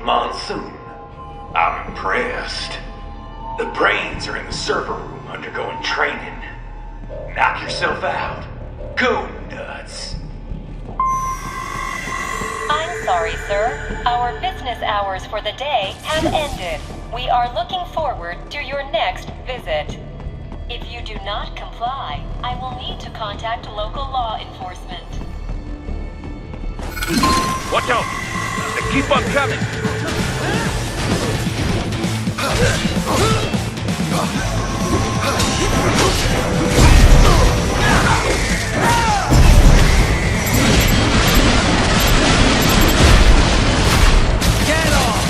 Monsoon. I'm impressed. The brains are in the server room undergoing training. Knock yourself out. Go nuts. I'm sorry, sir. Our business hours for the day have ended. We are looking forward to your next visit. If you do not comply, I will need to contact local law enforcement. Watch out! They keep on coming! Get off!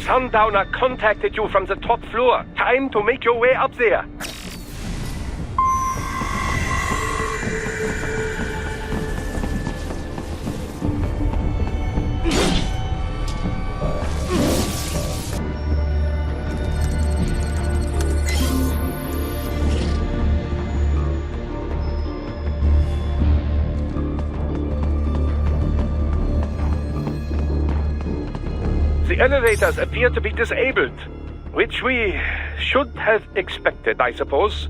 Sundowner contacted you from the top floor. Time to make your way up there. The elevators appear to be disabled, which we should have expected, I suppose.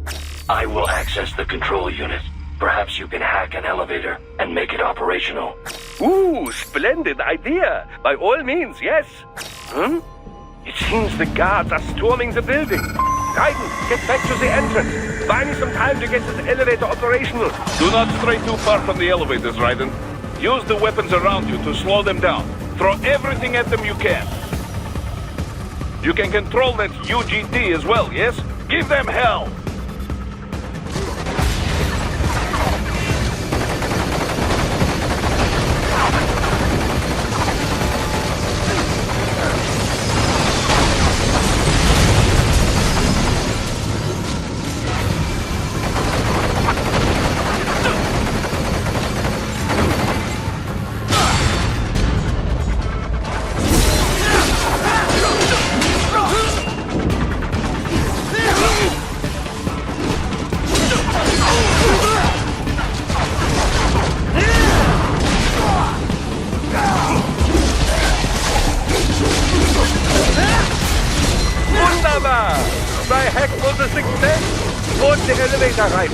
I will access the control unit. Perhaps you can hack an elevator and make it operational. Ooh, splendid idea. By all means, yes. It seems the guards are storming the building. Raiden, get back to the entrance. Buy me some time to get this elevator operational. Do not stray too far from the elevators, Raiden. Use the weapons around you to slow them down. Throw everything at them you can. You can control that UGT as well, yes? Give them hell! My hack was a success! Board the elevator right!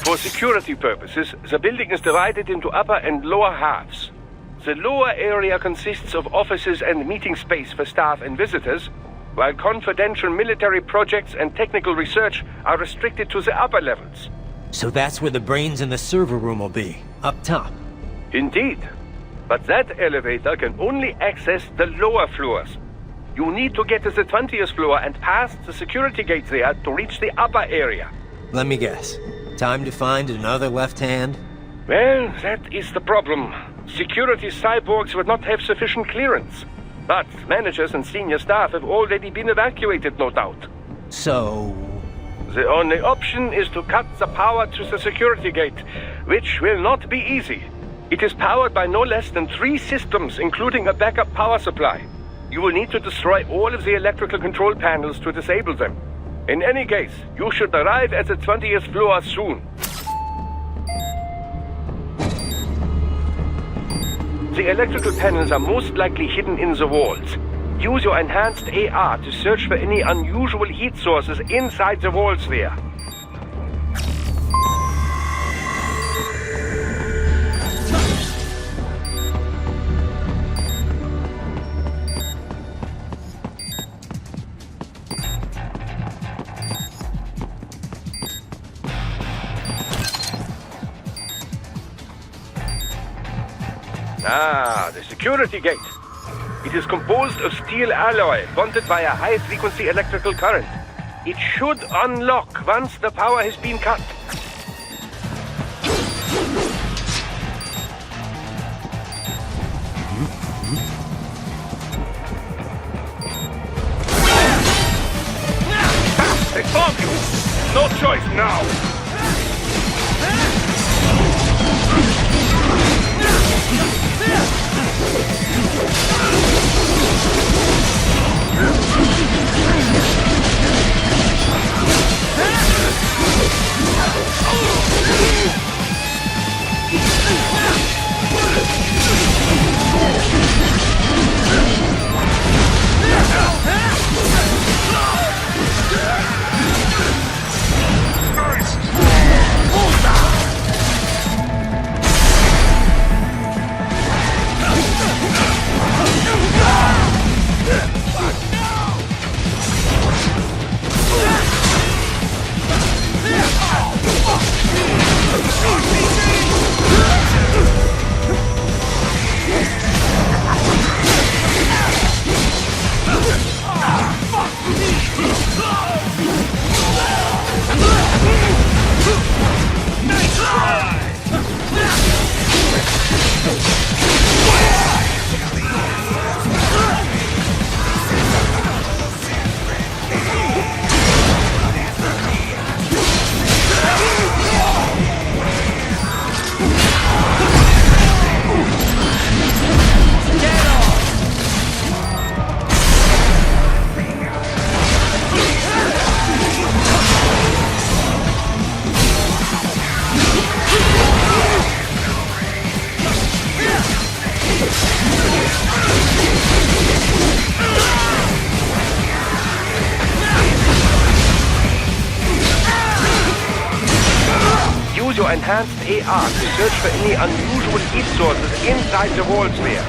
For security purposes, the building is divided into upper and lower halves. The lower area consists of offices and meeting space for staff and visitors, while confidential military projects and technical research are restricted to the upper levels. So that's where the brains in the server room will be, up top. Indeed. But that elevator can only access the lower floors. You need to get to the 20th floor and pass the security gate there to reach the upper area. Let me guess. Time to find another left hand? Well, that is the problem. Security cyborgs would not have sufficient clearance. But managers and senior staff have already been evacuated, no doubt. So... The only option is to cut the power to the security gate, which will not be easy. It is powered by no less than 3 systems, including a backup power supply. You will need to destroy all of the electrical control panels to disable them. In any case, you should arrive at the 20th floor soon. The electrical panels are most likely hidden in the walls. Use your enhanced AR to search for any unusual heat sources inside the walls there. Ah, the security gate. It is composed of steel alloy bonded by a high-frequency electrical current. It should unlock once the power has been cut. They found you! No choice now! Your enhanced AR to search for any unusual heat sources inside the walls there.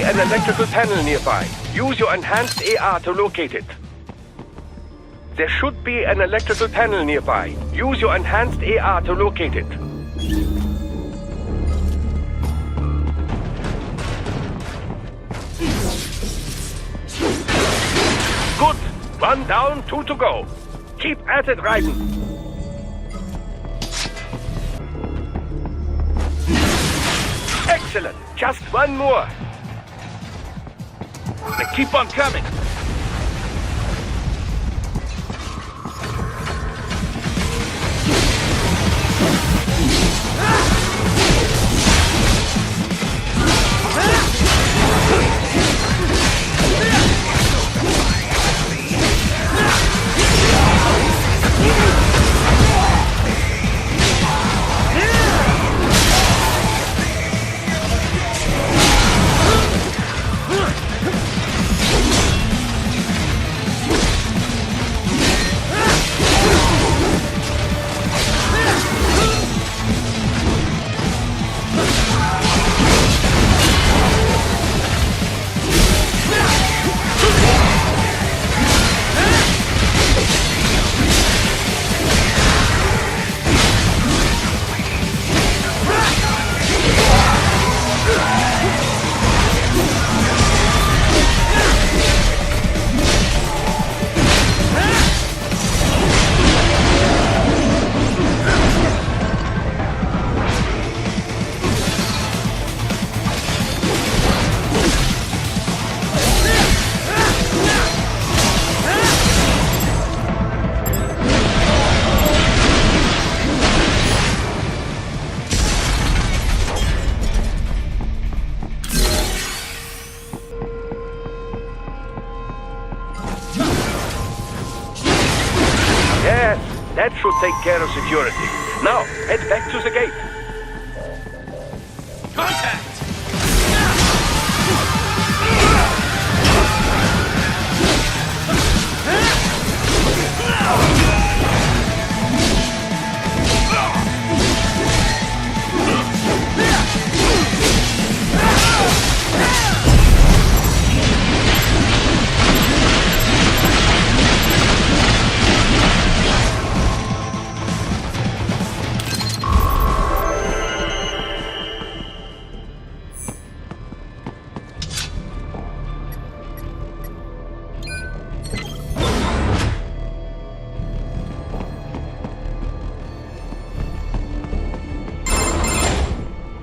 An electrical panel nearby. Use your enhanced AR to locate it. There should be an electrical panel nearby. Use your enhanced AR to locate it. Good. 1 down, 2 to go. Keep at it, Raiden. Excellent. Just one more. They keep on coming. That should take care of security. Now, head back to the gate. Contact!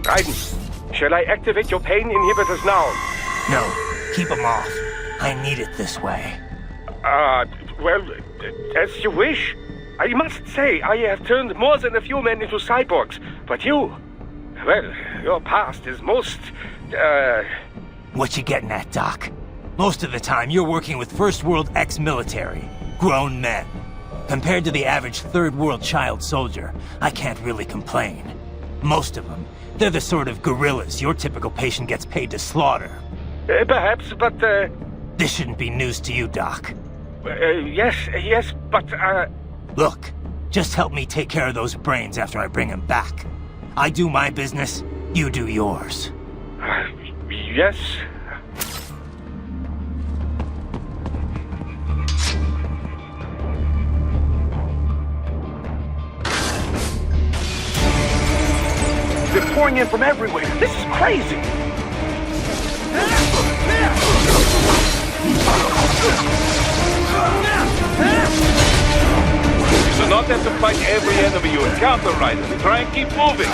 Raiden, shall I activate your pain inhibitors now? No, keep them off. I need it this way. Well, as you wish. I must say, I have turned more than a few men into cyborgs, but you... Well, your past is most, What you getting at, Doc? Most of the time, you're working with First World ex-military. Grown men. Compared to the average Third World child soldier, I can't really complain. Most of them, they're the sort of guerrillas your typical patient gets paid to slaughter. Perhaps, but, This shouldn't be news to you, Doc. yes, but, Look, just help me take care of those brains after I bring them back. I do my business, you do yours. yes. They're pouring in from everywhere. This is crazy. You do not have to fight every enemy you encounter, Raiden. Try and keep moving.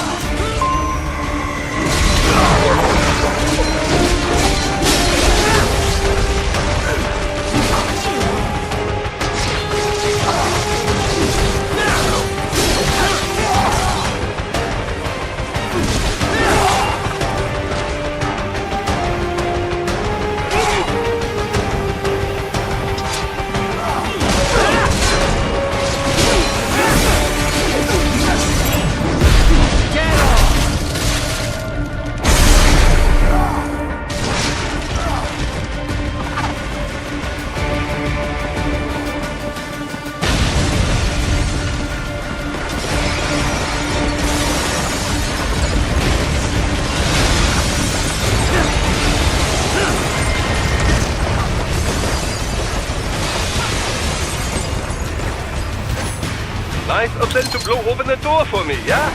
Nice of them to blow open the door for me, yeah?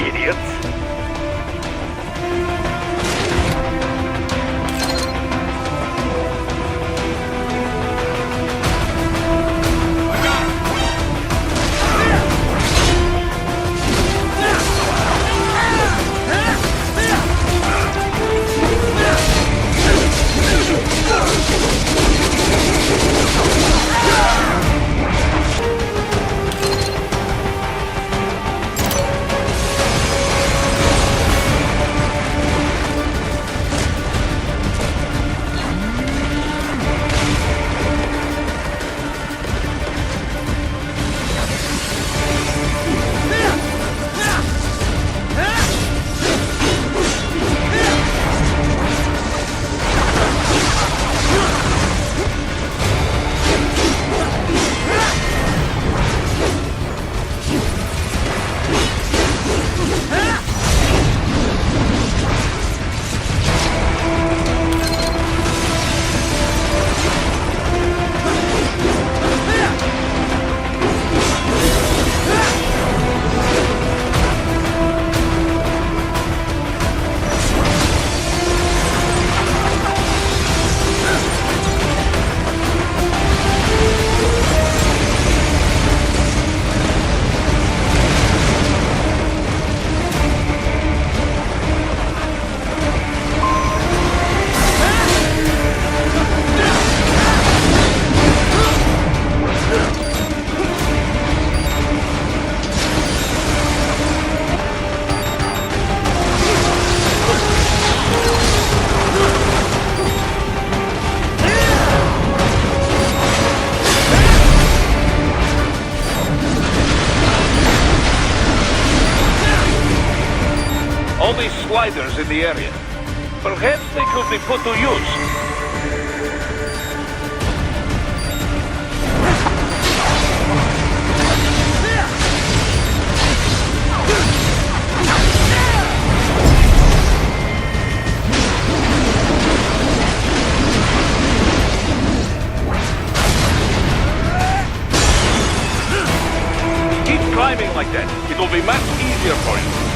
Idiots. all these sliders in the area. Perhaps they could be put to use. Climbing like that, it will be much easier for you.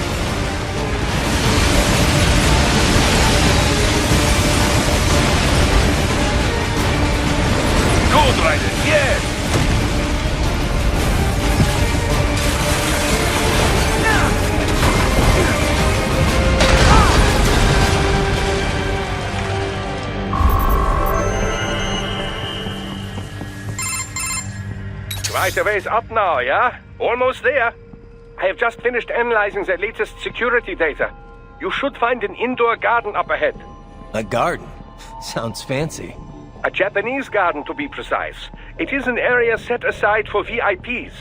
Good, Raiden, yes! Right, the way's up now, yeah? Almost there. I have just finished analyzing the latest security data. You should find an indoor garden up ahead. A garden? Sounds fancy. A Japanese garden, to be precise. It is an area set aside for VIPs.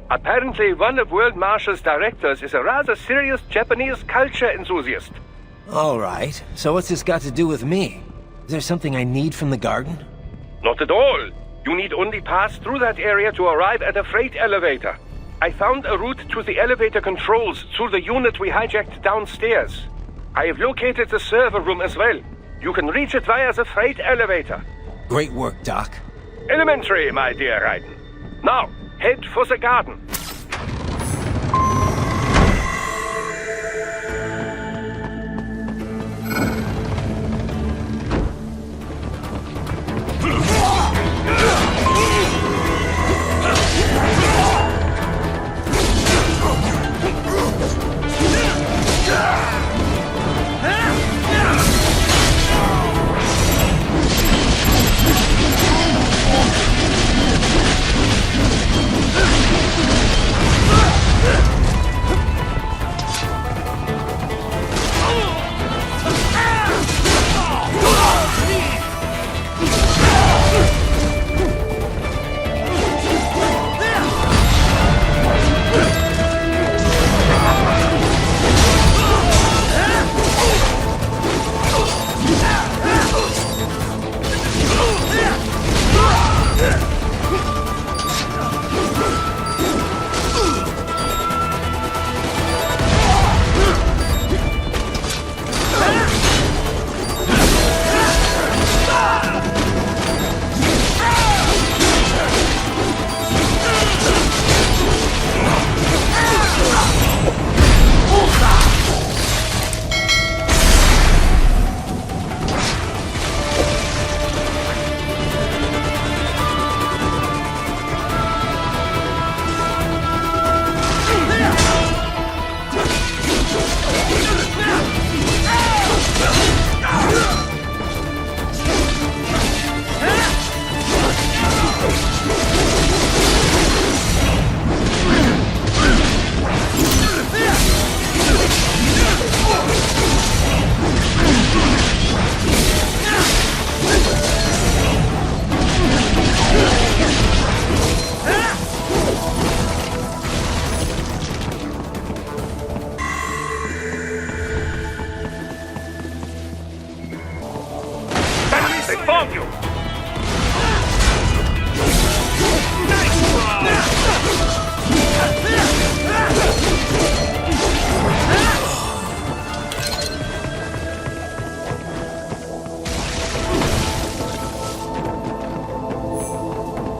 Apparently, one of World Marshall's directors is a rather serious Japanese culture enthusiast. All right. So what's this got to do with me? Is there something I need from the garden? Not at all. You need only pass through that area to arrive at a freight elevator. I found a route to the elevator controls through the unit we hijacked downstairs. I have located the server room as well. You can reach it via the freight elevator. Great work, Doc. Elementary, my dear Raiden. Now, head for the garden.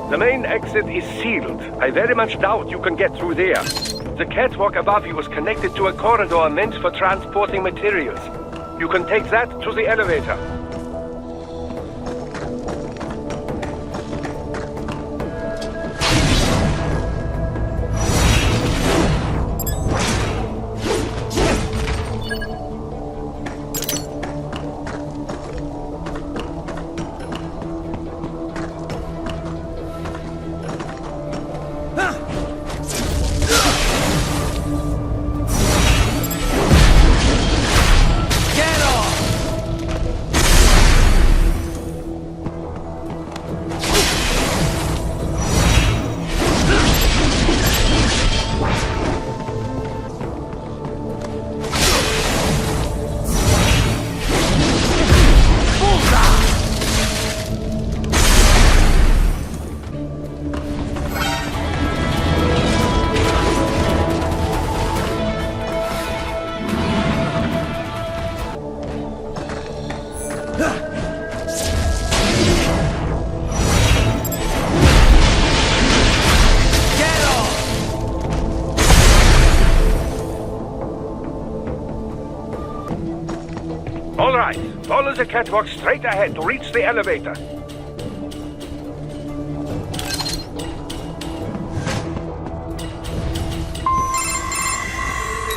The main exit is sealed. I very much doubt you can get through there. The catwalk above you is connected to a corridor meant for transporting materials. You can take that to the elevator. right. Follow the catwalk straight ahead to reach the elevator.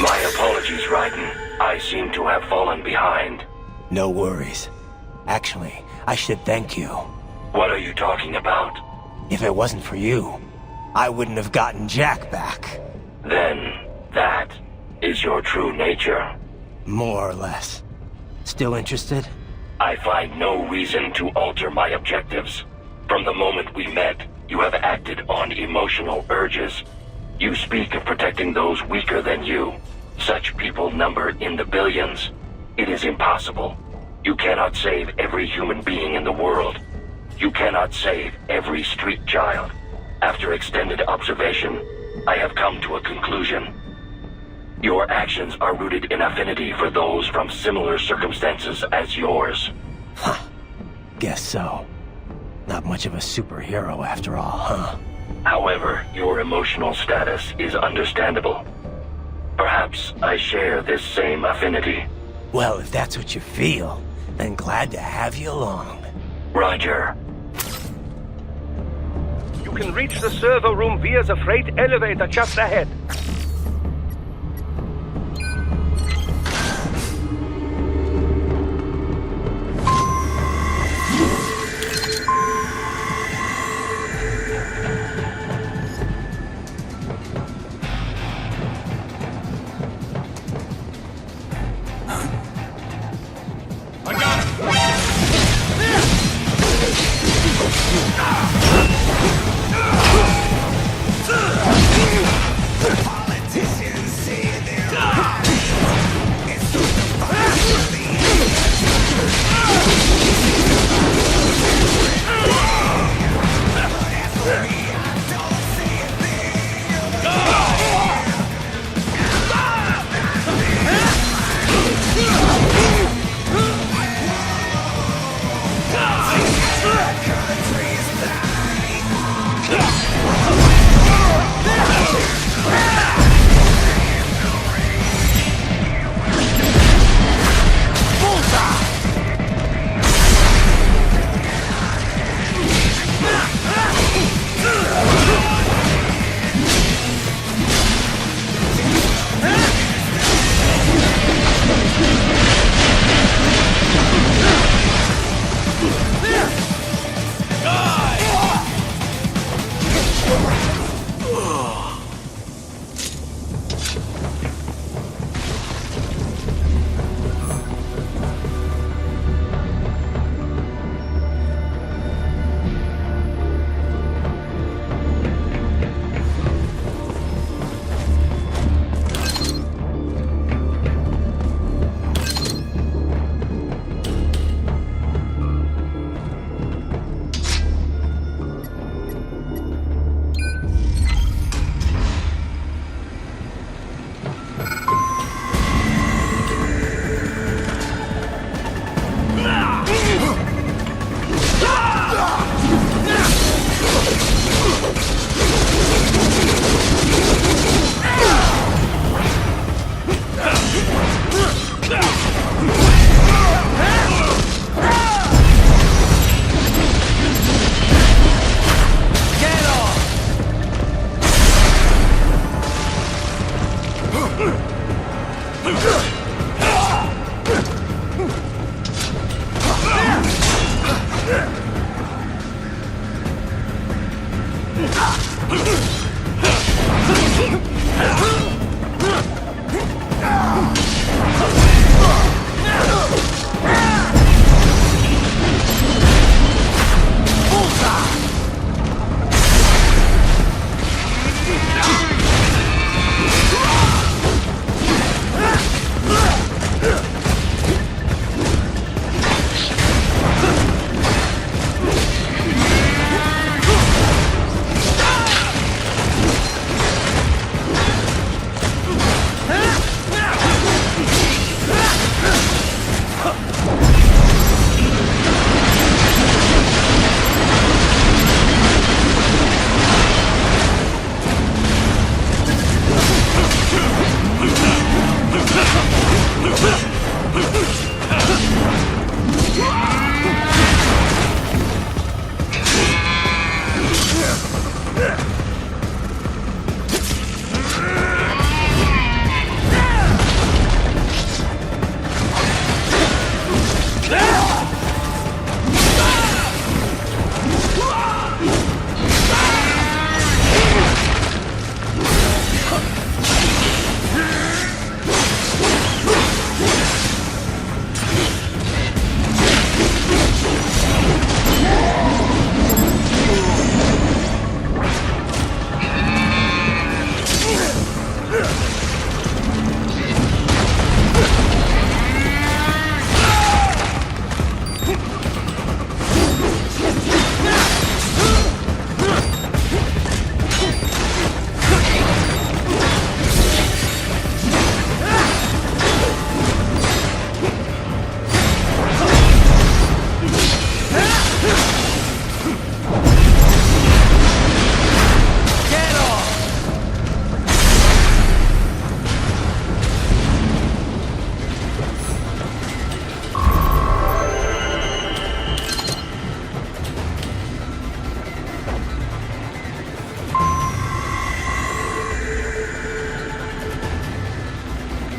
My apologies, Raiden. I seem to have fallen behind. No worries. Actually, I should thank you. What are you talking about? If it wasn't for you, I wouldn't have gotten Jack back. Then, that is your true nature. More or less. Still interested? I find no reason to alter my objectives. From the moment we met, you have acted on emotional urges. You speak of protecting those weaker than you. Such people number in the billions. It is impossible. You cannot save every human being in the world. You cannot save every street child. After extended observation, I have come to a conclusion. Your actions are rooted in affinity for those from similar circumstances as yours. Huh. Guess so. Not much of a superhero after all, huh? However, your emotional status is understandable. Perhaps I share this same affinity. Well, if that's what you feel, then glad to have you along. Roger. You can reach the server room via the freight elevator just ahead.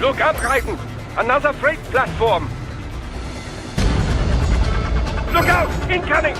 Look up, Raiden! Another freight platform! Look out! Incoming!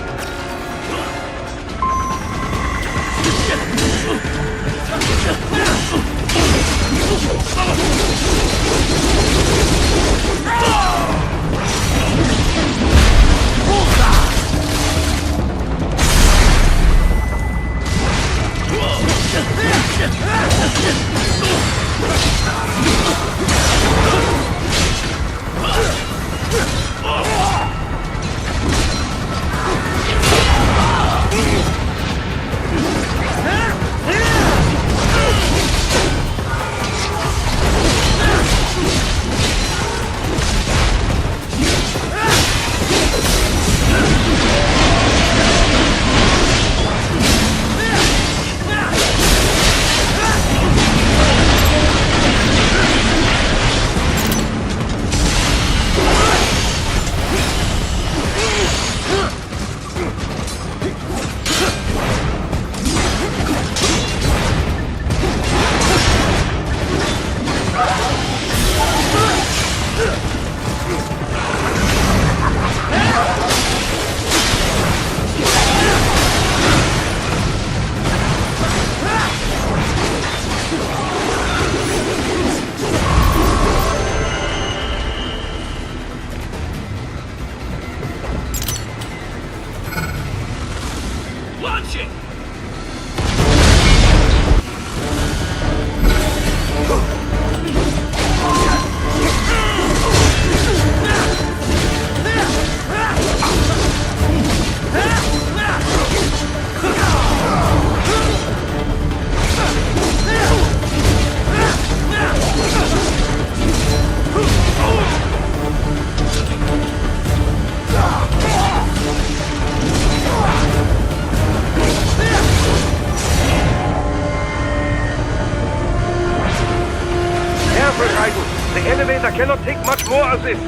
The elevator cannot take much more of this.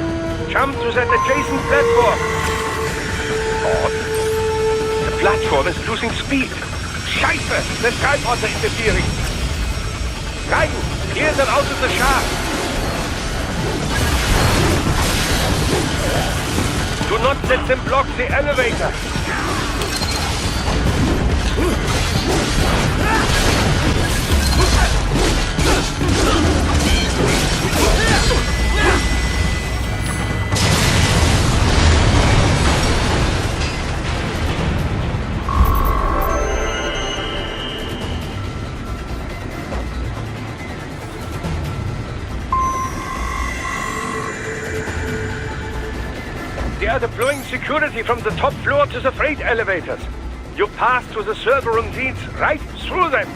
Jump to that adjacent platform. Odd. The platform is losing speed. Scheiße! The skyports are interfering. Raiden, clear them out of the shaft. Do not let them block the elevator. They are deploying security from the top floor to the freight elevators. You pass to the server room leads right through them.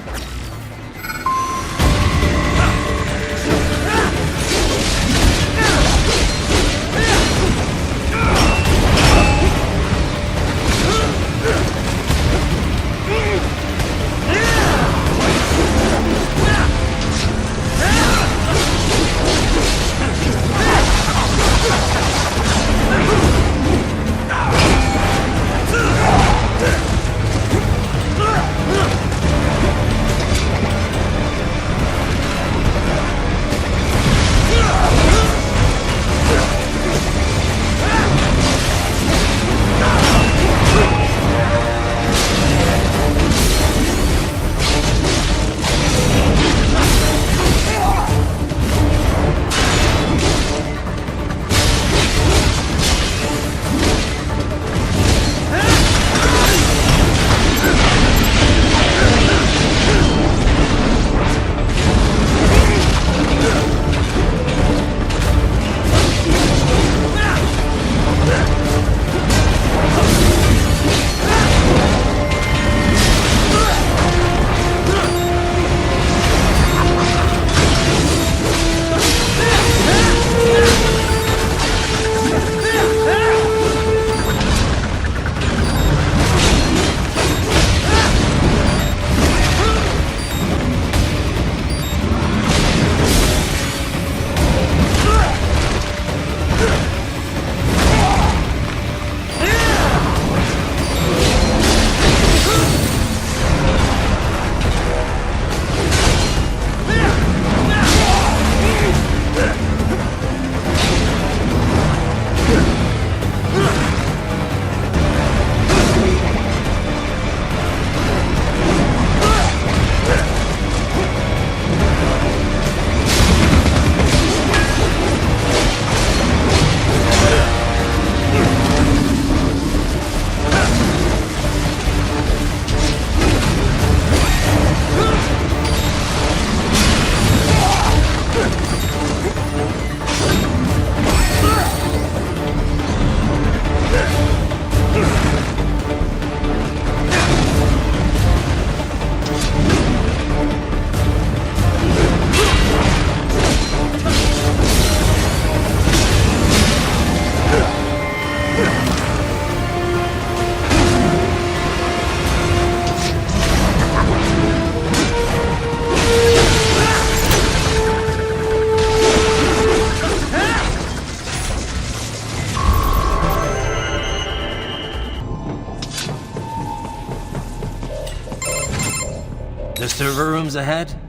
rooms ahead?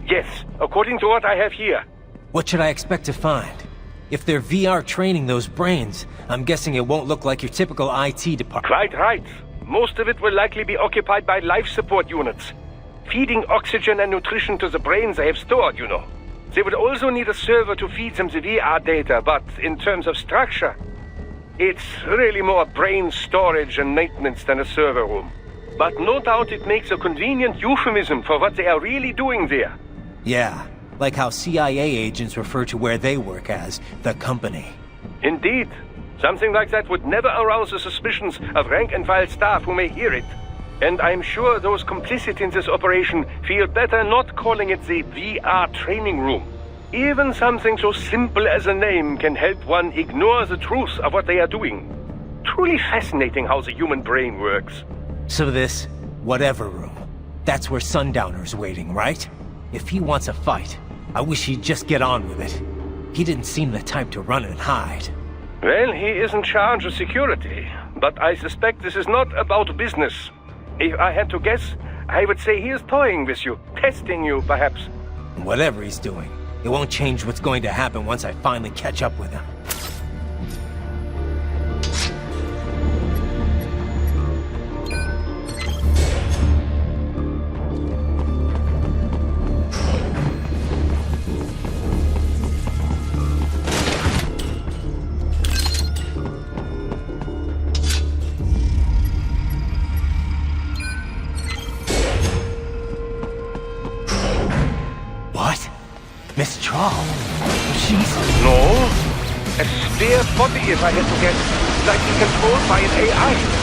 Yes, according to what I have here. What should I expect to find? If they're VR training those brains, I'm guessing it won't look like your typical IT department. Quite right. Most of it will likely be occupied by life support units. Feeding oxygen and nutrition to the brains they have stored, you know. They would also need a server to feed them the VR data, but in terms of structure, it's really more brain storage and maintenance than a server room. But no doubt it makes a convenient euphemism for what they are really doing there. Yeah, like how CIA agents refer to where they work as the company. Indeed. Something like that would never arouse the suspicions of rank-and-file staff who may hear it. And I'm sure those complicit in this operation feel better not calling it the VR training room. Even something so simple as a name can help one ignore the truth of what they are doing. Truly fascinating how the human brain works. So this, whatever room, that's where Sundowner's waiting, right? If he wants a fight, I wish he'd just get on with it. He didn't seem the type to run and hide. Well, he is in charge of security, but I suspect this is not about business. If I had to guess, I would say he is toying with you, testing you, perhaps. Whatever he's doing, it won't change what's going to happen once I finally catch up with him. Miss Trawl? She's... No. A spare body, if I had to guess. Likely controlled by an AI.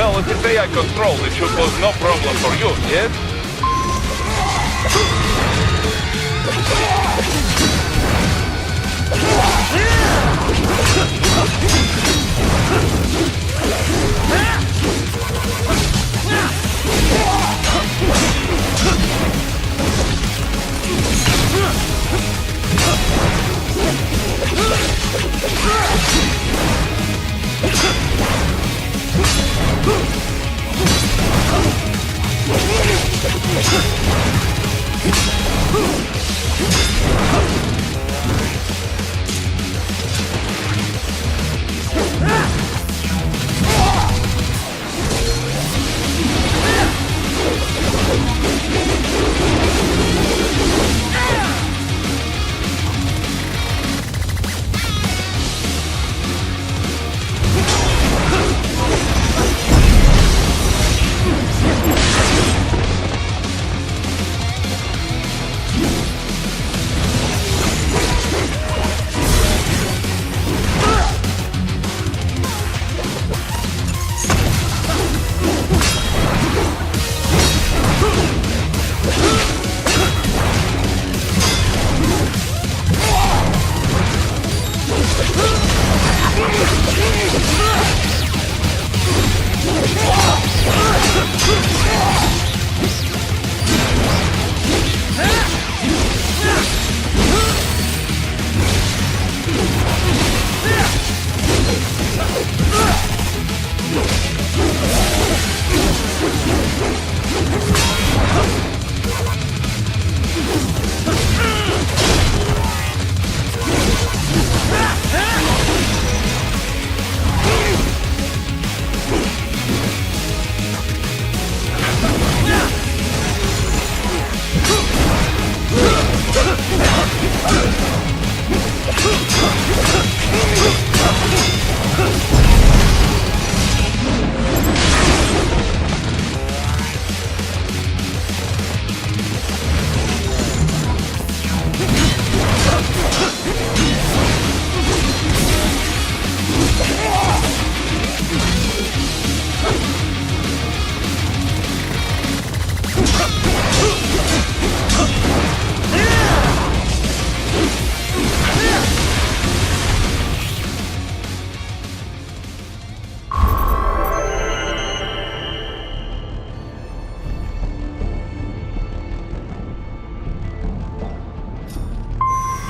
Well, if it's AI controlled, it should cause no problem for you, yes?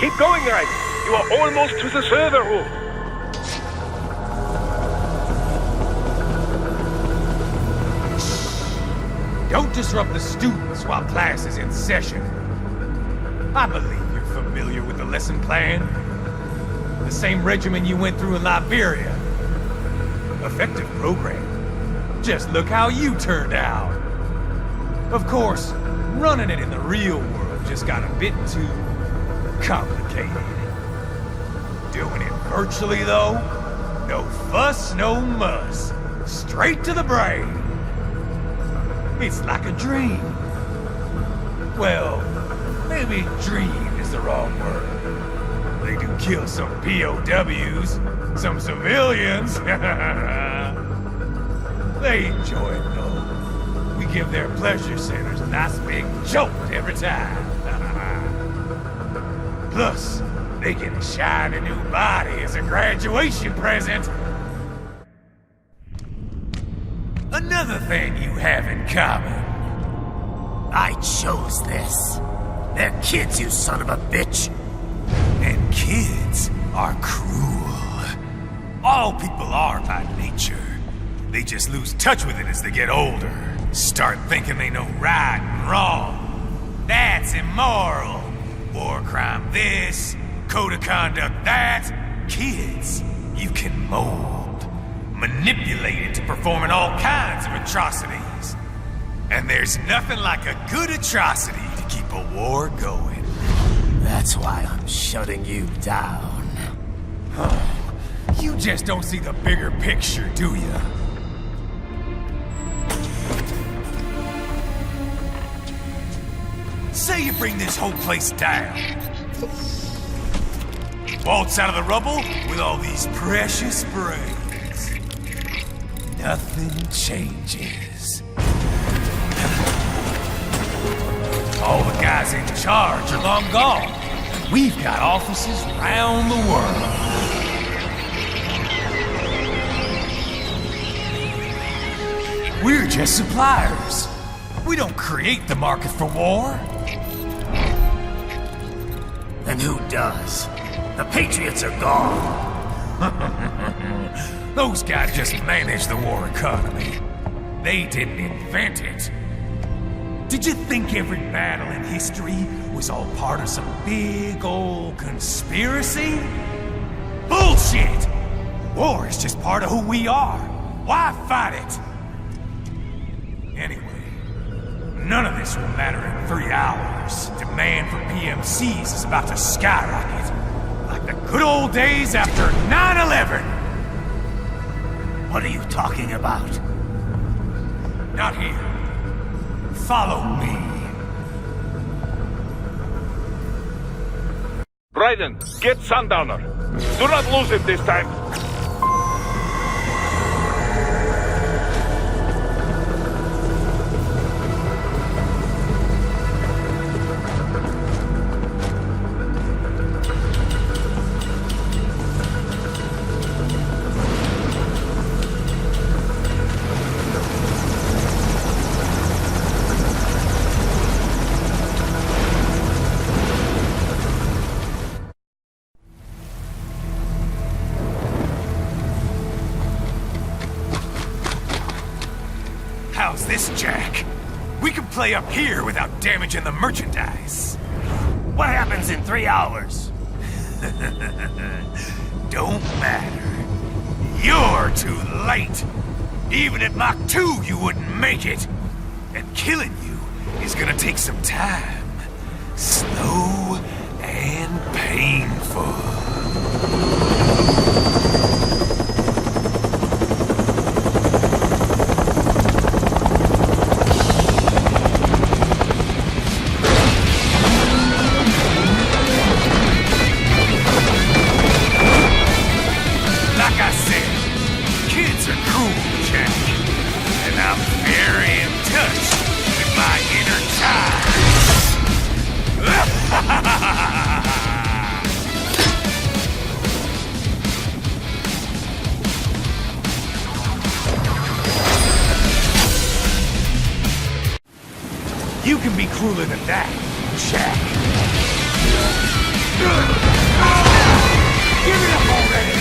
Keep going, Raiden. You are almost to the server room. Don't disrupt the students while class is in session. I believe you're familiar with the lesson plan. The same regimen you went through in Liberia. Effective program. Just look how you turned out. Of course, running it in the real world just got a bit too complicated. Doing it virtually, though? No fuss, no muss. Straight to the brain. It's like a dream. Well, maybe dream is the wrong word. They do kill some POWs, some civilians. They enjoy it, though. We give their pleasure centers a nice big jolt every time. Plus, they get a shiny new body as a graduation present. Another thing you have in common. I chose this. They're kids, you son of a bitch. And kids are cruel. All people are by nature. They just lose touch with it as they get older. Start thinking they know right and wrong. That's immoral. War crime this, code of conduct that. Kids, you can mold, manipulate into performing all kinds of atrocities. And there's nothing like a good atrocity to keep a war going. That's why I'm shutting you down. You just don't see the bigger picture, do you? Say you bring this whole place down. Waltz out of the rubble with all these precious brains. nothing changes. All the guys in charge are long gone. We've got offices around the world. We're just suppliers. We don't create the market for war. Then who does? The Patriots are gone. Those guys just manage the war economy. They didn't invent it. Did you think every battle in history was all part of some big old conspiracy? Bullshit! War is just part of who we are. Why fight it? Anyway, none of this will matter in 3 hours. Demand for PMCs is about to skyrocket. Like the good old days after 9/11. What are you talking about? Not here. Follow me. Raiden, get Sundowner. Do not lose it this time. How's this, Jack? We can play up here without damaging the merchandise. What happens in 3 hours? Don't matter. You're too late. Even at Mach 2, you wouldn't make it. And killing you is gonna take some time. Slow and painful. You can be crueler than that, Jack. Give it up already!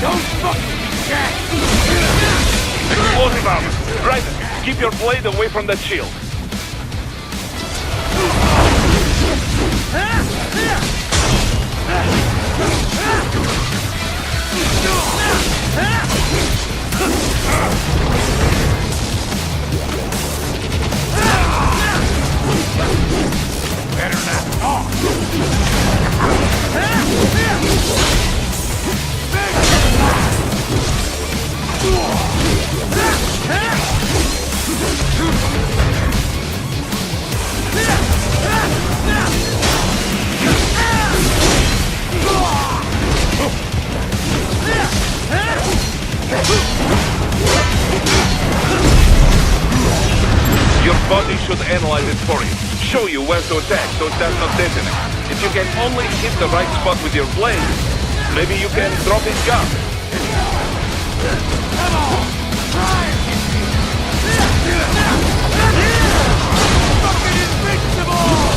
Don't fuck with me, Jack! Explosive armor. Raiden, keep your blade away from that shield. Better not talk. Your body should analyze it for you. Show you where to attack so it does not detonate. If you can only hit the right spot with your blade, maybe you can drop his gun. Come on! Try it! Fucking invincible!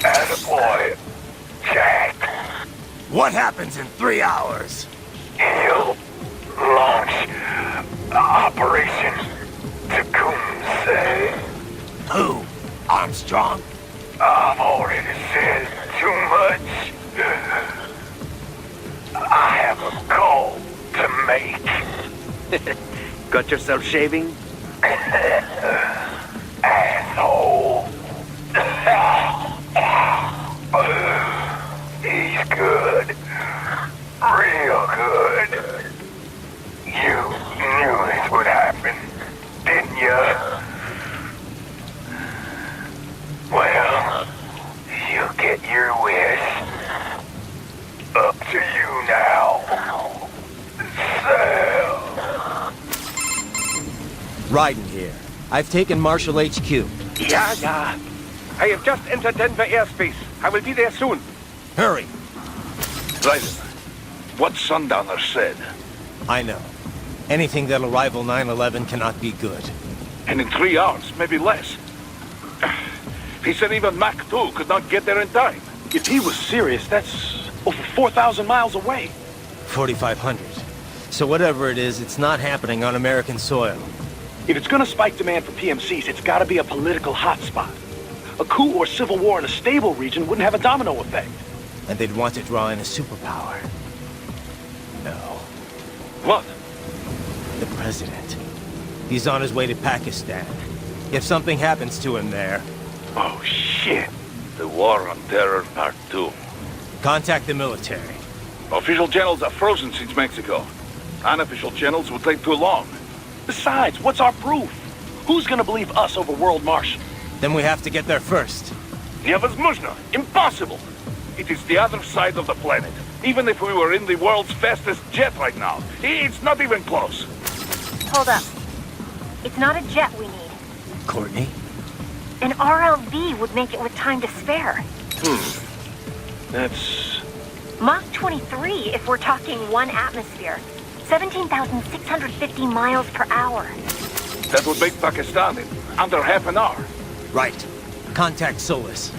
Attaboy, Jack. What happens in 3 hours? He'll launch Operation Tecumseh. Who? Armstrong? I've already said too much. I have a call to make. Got yourself shaving? Asshole. He's good. Real good. You knew this would happen, didn't you? Well, you get your wish. Up to you now. Sal. Raiden here. I've taken Marshall HQ. Yeah. I have just entered Denver airspace. I will be there soon. Hurry. Raiden, what Sundowner said. I know. Anything that'll rival 9/11 cannot be good. And in 3 hours, maybe less. He said even Mach 2 could not get there in time. If he was serious, that's over 4,000 miles away. 4,500. So whatever it is, it's not happening on American soil. If it's gonna spike demand for PMCs, it's gotta be a political hotspot. A coup or civil war in a stable region wouldn't have a domino effect. And they'd want to draw in a superpower. No. What? The president. He's on his way to Pakistan. If something happens to him there, Oh, shit. The War on Terror Part 2. contact the military. Official channels are frozen since Mexico. Unofficial channels would take too long. Besides, what's our proof? Who's gonna believe us over World Marshal? Then we have to get there first. Невозможно. Impossible. It is the other side of the planet. Even if we were in the world's fastest jet right now, it's not even close. Hold up. It's not a jet we need. Courtney? An RLV would make it with time to spare. That's... Mach 23 if we're talking 1 atmosphere. 17,650 miles per hour. That would make Pakistan in under half an hour. Right. Contact Solus.